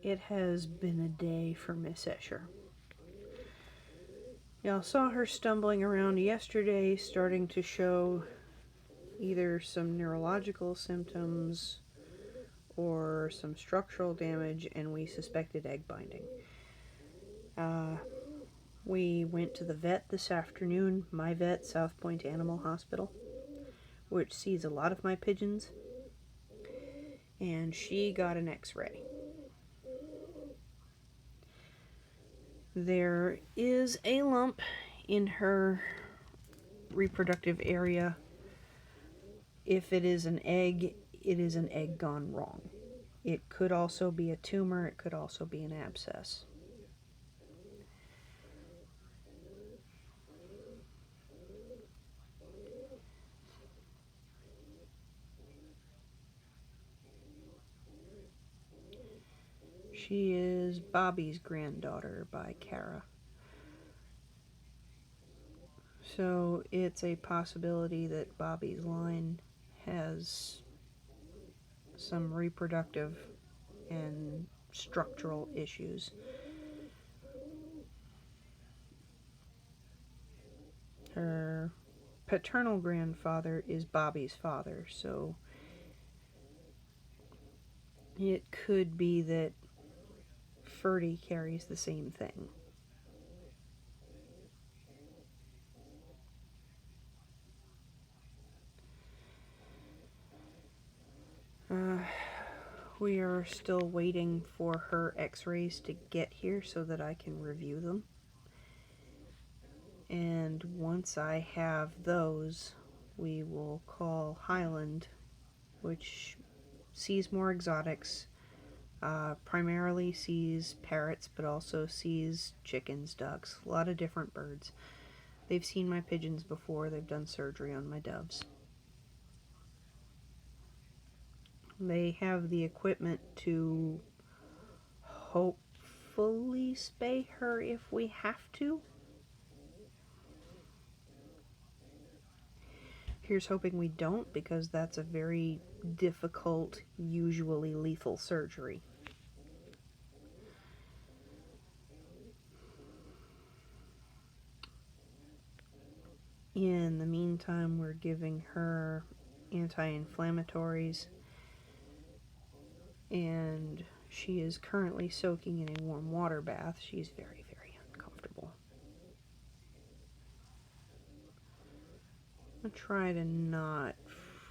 It has been a day for Miss Escher. Y'all saw her stumbling around yesterday, starting to show either some neurological symptoms or some structural damage, and we suspected egg binding. We went to the vet this afternoon, my vet, South Point Animal Hospital, which sees a lot of my pigeons, and she got an x-ray. There is a lump in her reproductive area. If it is an egg, it is an egg gone wrong. It could also be a tumor, it could also be an abscess. She is Bobby's granddaughter by Kara. So it's a possibility that Bobby's line has some reproductive and structural issues. Her paternal grandfather is Bobby's father, so it could be that Ferdy carries the same thing. We are still waiting for her x-rays to get here so that I can review them. And once I have those, we will call Highland, which sees more exotics, primarily sees parrots, but also sees chickens, ducks, a lot of different birds. They've seen my pigeons before, they've done surgery on my doves. They have the equipment to hopefully spay her if we have to. Here's hoping we don't, because that's a very difficult, usually lethal surgery. In the meantime, we're giving her anti-inflammatories, and she is currently soaking in a warm water bath. She's very, very uncomfortable. I'll try to not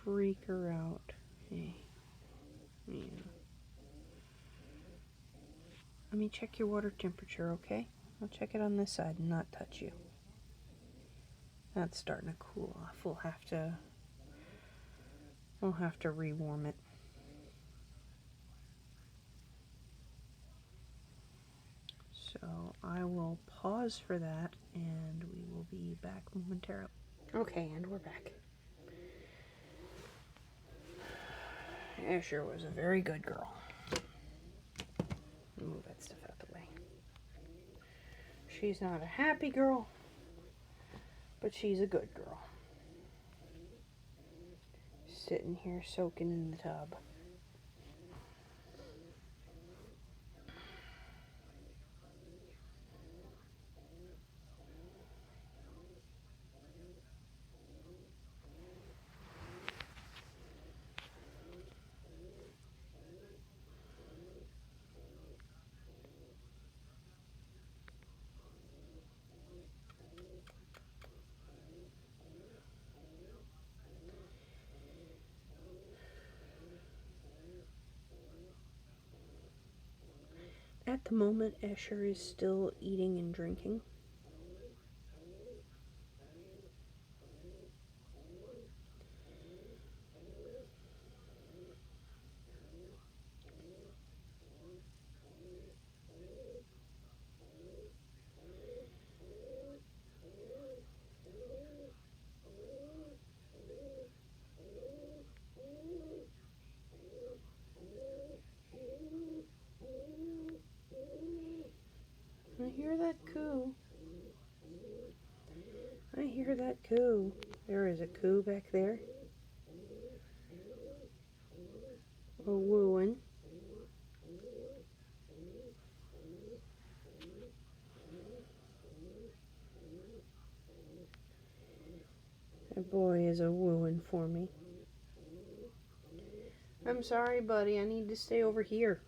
freak her out. Hey. Yeah. Let me check your water temperature, okay? I'll check it on this side and not touch you. That's starting to cool off. We'll have to rewarm it. So I will pause for that, and we will be back momentarily. Okay, and we're back. Escher was a very good girl. Move that stuff out the way. She's not a happy girl, but she's a good girl. Sitting here soaking in the tub. At the moment, Escher is still eating and drinking. I hear that coo. I hear that coo. There is a coo back there. A wooing. That boy is a wooing for me. I'm sorry, buddy. I need to stay over here.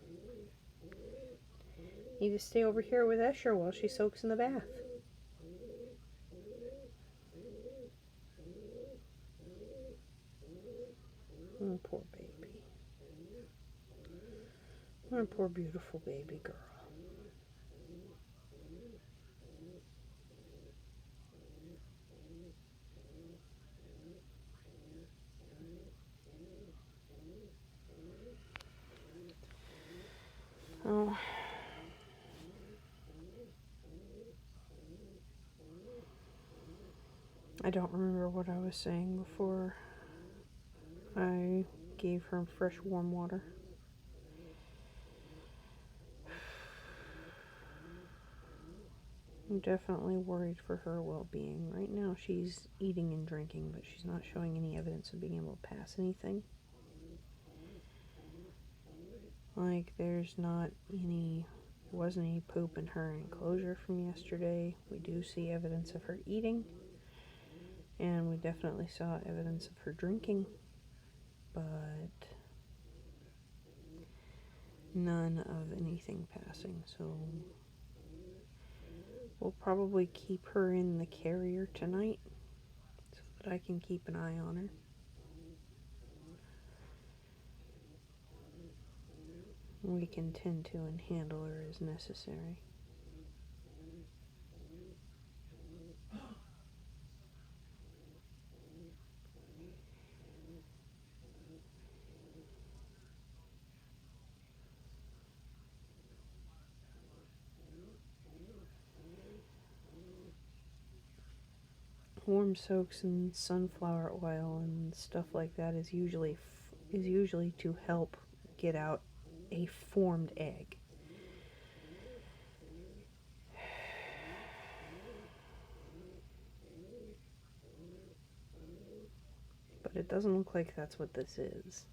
Need to stay over here with Escher while she soaks in the bath. Oh, poor baby. Oh, poor beautiful baby girl. Oh. I don't remember what I was saying before I gave her fresh warm water. I'm definitely worried for her well-being. Right now she's eating and drinking, but she's not showing any evidence of being able to pass anything. Like, there wasn't any poop in her enclosure from yesterday. We do see evidence of her eating, and we definitely saw evidence of her drinking, but none of anything passing, so we'll probably keep her in the carrier tonight so that I can keep an eye on her. We can tend to and handle her as necessary. Warm soaks in sunflower oil and stuff like that is usually to help get out a formed egg. But it doesn't look like that's what this is.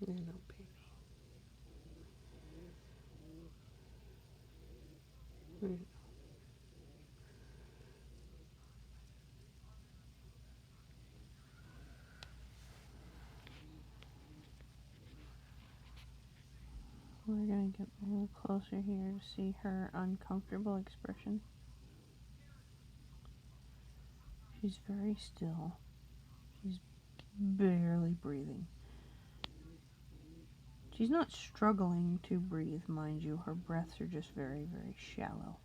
No, baby. We're going to get a little closer here to see her uncomfortable expression. She's very still. She's barely breathing. She's not struggling to breathe, mind you. Her breaths are just very, very shallow.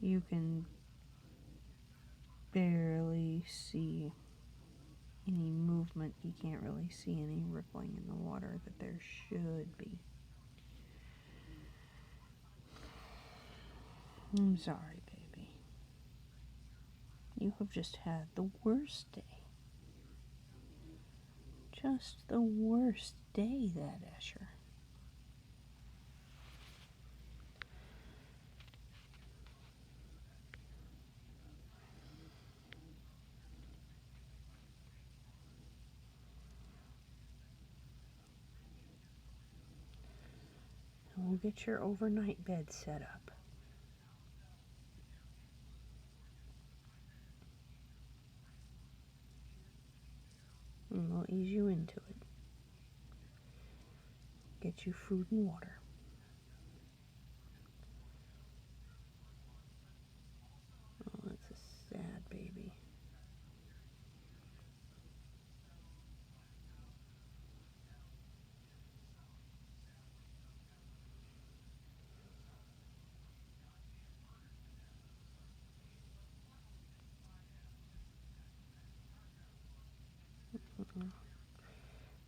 You can barely see any movement. You can't really see any rippling in the water that there should be. I'm sorry, baby. You have just had the worst day. Just the worst day, that Escher. And we'll get your overnight bed set up. And we'll ease you into it. Get you food and water. Oh, that's a sad baby.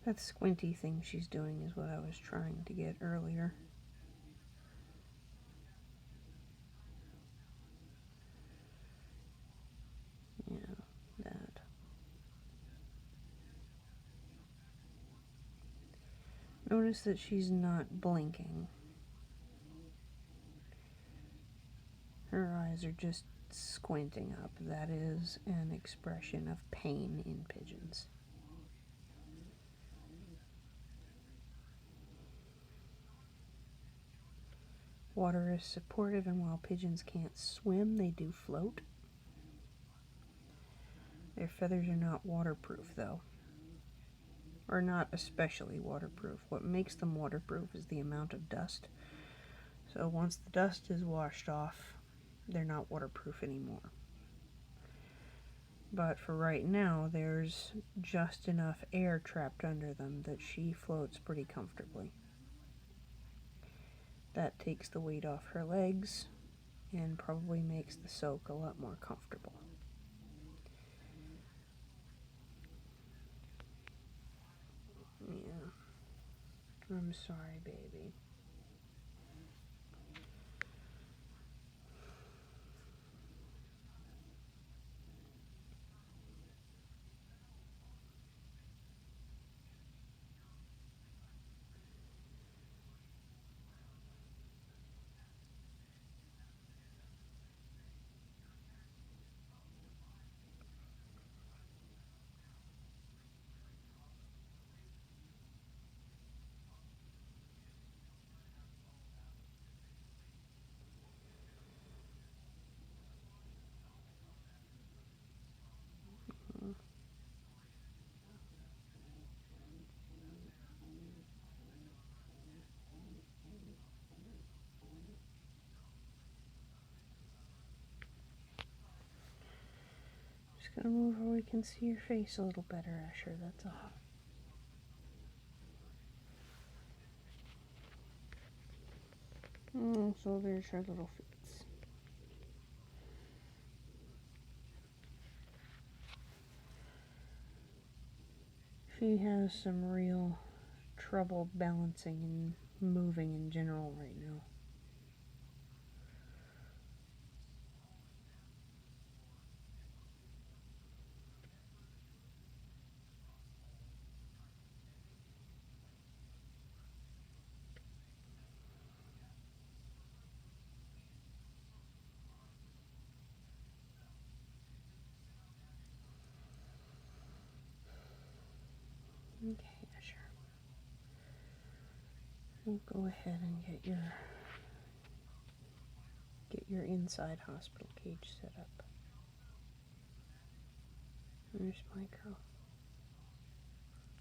That squinty thing she's doing is what I was trying to get earlier. Yeah, that. Notice that she's not blinking. Her eyes are just squinting up. That is an expression of pain in pigeons. Water is supportive, and while pigeons can't swim, they do float. Their feathers are not waterproof, though. Or not especially waterproof. What makes them waterproof is the amount of dust. So once the dust is washed off, they're not waterproof anymore. But for right now, there's just enough air trapped under them that she floats pretty comfortably. That takes the weight off her legs and probably makes the soak a lot more comfortable. Yeah. I'm sorry, baby. Just gonna move where we can see your face a little better, Asher, that's all. So there's her little feet. She has some real trouble balancing and moving in general right now. Okay, Asher. We'll go ahead and get your inside hospital cage set up. There's my girl.